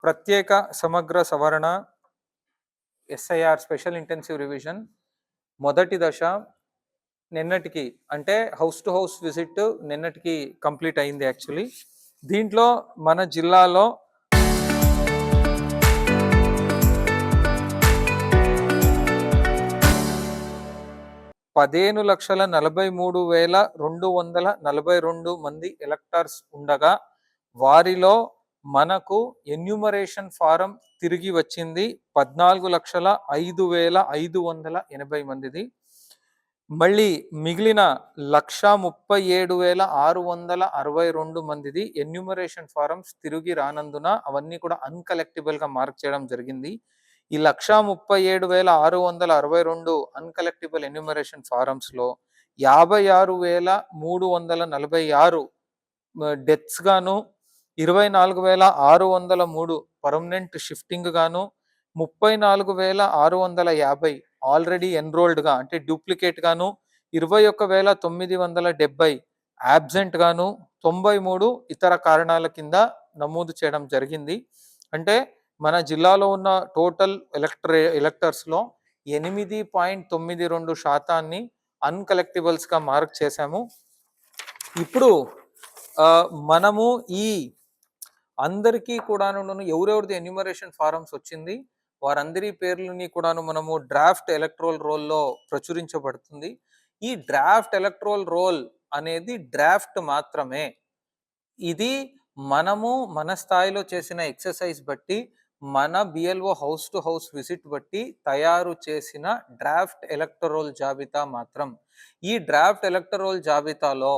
ప్రత్యేక సమగ్ర సవరణ ఎస్ఐఆర్ స్పెషల్ ఇంటెన్సివ్ రివిజన్ మొదటి దశ నిన్నటికి అంటే హౌస్ టు హౌస్ విజిట్ నిన్నటికి కంప్లీట్ అయింది. యాక్చువల్లీ దీంట్లో మన జిల్లాలో 15,43,242 మంది ఎలక్టర్స్ ఉండగా వారిలో మనకు ఎన్యూమరేషన్ ఫారం తిరిగి వచ్చింది 14,05,580 మందిది. మళ్ళీ మిగిలిన 1,37,662 మందిది ఎన్యూమరేషన్ ఫారమ్స్ తిరిగి రానందున అవన్నీ కూడా అన్కలెక్టిబుల్ గా మార్క్ చేయడం జరిగింది. ఈ 1,37,662 అన్కలెక్టిబుల్ ఎన్యూమరేషన్ ఫారమ్స్ లో 56,346 డెత్స్ గాను, 24,603 పర్మనెంట్ షిఫ్టింగ్ గాను, 34,650 ఆల్రెడీ ఎన్రోల్డ్ గా అంటే డూప్లికేట్ గాను, 21,970 యాబ్సెంట్ గాను, 93 ఇతర కారణాల కింద నమోదు చేయడం జరిగింది. అంటే మన జిల్లాలో ఉన్న టోటల్ ఎలక్టర్స్ లో 8.92% అన్కలెక్టిబుల్స్ గా మార్క్ చేశాము. ఇప్పుడు మనము ఈ అందరికీ కూడాను ఎవరెవరిది ఎన్యూమరేషన్ ఫారమ్స్ వచ్చింది వారందరి పేర్లని కూడాను మనము డ్రాఫ్ట్ ఎలక్ట్రోల్ రోల్లో ప్రచురించబడుతుంది. ఈ డ్రాఫ్ట్ ఎలక్ట్రోల్ రోల్ అనేది డ్రాఫ్ట్ మాత్రమే. ఇది మనము మన స్థాయిలో చేసిన ఎక్సర్సైజ్ బట్టి మన BLO house to house visit బట్టి తయారు చేసిన డ్రాఫ్ట్ ఎలక్టరోల్ జాబితా మాత్రం. ఈ డ్రాఫ్ట్ ఎలక్టరోల్ జాబితాలో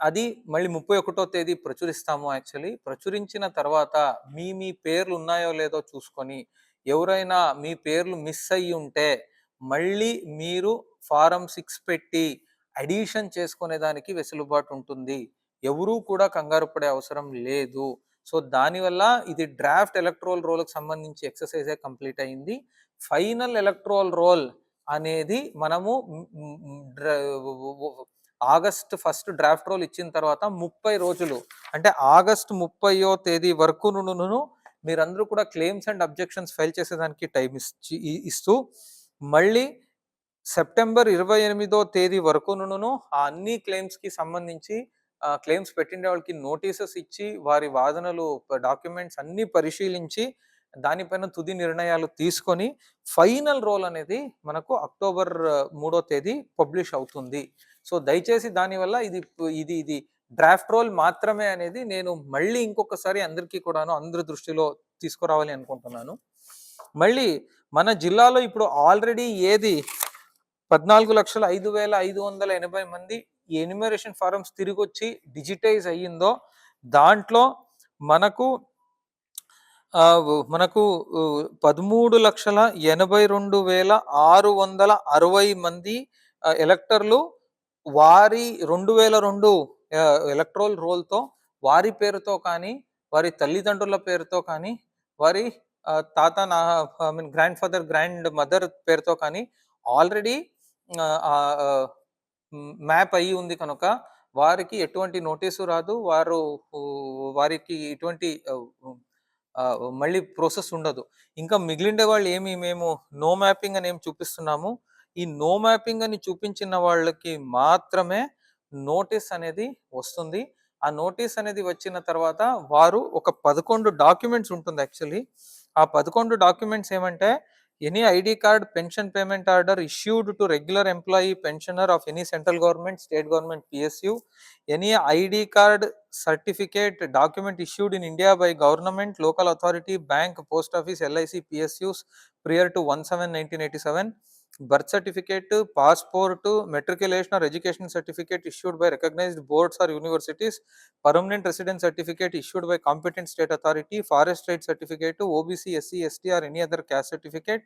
అది మళ్ళీ 31వ తేదీ ప్రచురిస్తాము. యాక్చువల్లీ ప్రచురించిన తర్వాత మీ పేర్లు ఉన్నాయో లేదో చూసుకొని ఎవరైనా మీ పేర్లు మిస్ అయ్యి ఉంటే మళ్ళీ మీరు ఫారం 6 పెట్టి అడిషన్ చేసుకునే దానికి వెసులుబాటు ఉంటుంది. ఎవరూ కూడా కంగారు పడే అవసరం లేదు. సో దానివల్ల ఇది డ్రాఫ్ట్ ఎలక్ట్రోల్ రోల్కి సంబంధించి ఎక్సర్సైజే కంప్లీట్ అయింది. ఫైనల్ ఎలక్ట్రోల్ రోల్ అనేది మనము ఆగస్ట్ 1 డ్రాఫ్ట్ రోల్ ఇచ్చిన తర్వాత 30 రోజులు అంటే ఆగస్ట్ 30వ తేదీ వరకు మీరందరూ కూడా క్లెయిమ్స్ అండ్ అబ్జెక్షన్స్ ఫైల్ చేసేదానికి టైం ఇస్తూ మళ్ళీ సెప్టెంబర్ 28వ తేదీ వరకు ఆ అన్ని క్లెయిమ్స్ కి సంబంధించి క్లెయిమ్స్ పెట్టిండే వాళ్ళకి నోటీసెస్ ఇచ్చి వారి వాదనలు డాక్యుమెంట్స్ అన్ని పరిశీలించి దానిపైన తుది నిర్ణయాలు తీసుకొని ఫైనల్ రోల్ అనేది మనకు అక్టోబర్ 3వ తేదీ పబ్లిష్ అవుతుంది. సో దయచేసి దానివల్ల ఇది డ్రాఫ్ట్ రోల్ మాత్రమే అనేది నేను మళ్ళీ ఇంకొకసారి అందరికీ కూడాను అందరి దృష్టిలో తీసుకురావాలి అనుకుంటున్నాను. మళ్ళీ మన జిల్లాలో ఇప్పుడు ఆల్రెడీ ఏది 14,05,580 మంది ఎన్యూమరేషన్ ఫారమ్స్ తిరిగి వచ్చి డిజిటైజ్ అయ్యిందో దాంట్లో మనకు 13,82,660 మంది ఎలక్టర్లు వారి 2002 ఎలక్ట్రోల్ రోల్తో వారి పేరుతో కానీ వారి తల్లిదండ్రుల పేరుతో కానీ వారి తాత గ్రాండ్ ఫాదర్ గ్రాండ్ మదర్ పేరుతో కానీ ఆల్రెడీ మ్యాప్ అయ్యి ఉంది కనుక వారికి ఎటువంటి నోటీసు రాదు. వారికి ఎటువంటి మళ్ళీ ప్రాసెస్ ఉండదు. ఇంకా మిగిలిండే వాళ్ళు మేము నో మ్యాపింగ్ అని ఏం చూపిస్తున్నాము. ఈ నో మ్యాపింగ్ అని చూపించిన వాళ్ళకి మాత్రమే నోటీస్ అనేది వస్తుంది. ఆ నోటీస్ అనేది వచ్చిన తర్వాత వారు ఒక 11 డాక్యుమెంట్స్ ఉంటుంది. యాక్చువల్లీ ఆ 11 డాక్యుమెంట్స్ ఏమంటే any ID card, pension payment order issued to regular employee pensioner of any central government, state government, PSU, any ID card, certificate, document issued in India by government, local authority, bank, post office, LIC, PSUs prior to 1/7/1987, birth certificate, passport, matriculation or education certificate issued by recognized boards or universities, permanent residence certificate issued by competent state authority, forest right certificate, OBC, SC, ST or any other caste certificate,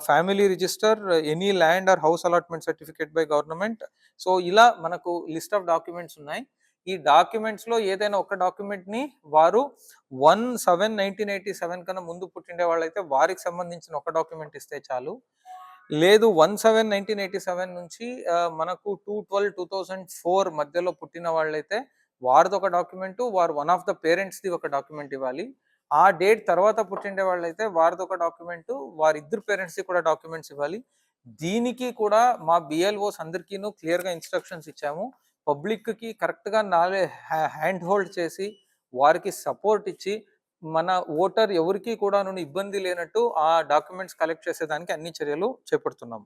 family register, any land or house allotment certificate by government. So ఇలా మనకు list of documents ఉన్నాయి. ఈ documents లో ఏదైనా ఒక document ని వారు 1/7/1987 కన్నా ముందు పుట్టిండే వాళ్ళైతే వారికి సంబంధించిన ఒక డాక్యుమెంట్ ఇస్తే చాలు. లేదు 1/7/1987 నుంచి మనకు 2/12/2004 మధ్యలో పుట్టిన వాళ్ళైతే వారిది ఒక డాక్యుమెంట్, వారు వన్ ఆఫ్ ద పేరెంట్స్ది ఒక డాక్యుమెంట్ ఇవ్వాలి. ఆ డేట్ తర్వాత పుట్టిండే వాళ్ళైతే వారిదొక డాక్యుమెంటు, వారిద్దరు పేరెంట్స్‌ది కూడా డాక్యుమెంట్స్ ఇవ్వాలి. దీనికి కూడా మా బిఎల్ఓస్ అందరికీను క్లియర్‌గా ఇన్‌స్ట్రక్షన్స్ ఇచ్చాము. పబ్లిక్‌కి కరెక్ట్‌గా హ్యాండ్ హోల్డ్ చేసి, వారికి సపోర్ట్ ఇచ్చి, మన ఓటర్ ఎవరికీ కూడాను ఇబ్బంది లేనట్టు ఆ డాక్యుమెంట్స్ కలెక్ట్ చేసేదానికి అన్ని చర్యలు చేపడుతున్నాం.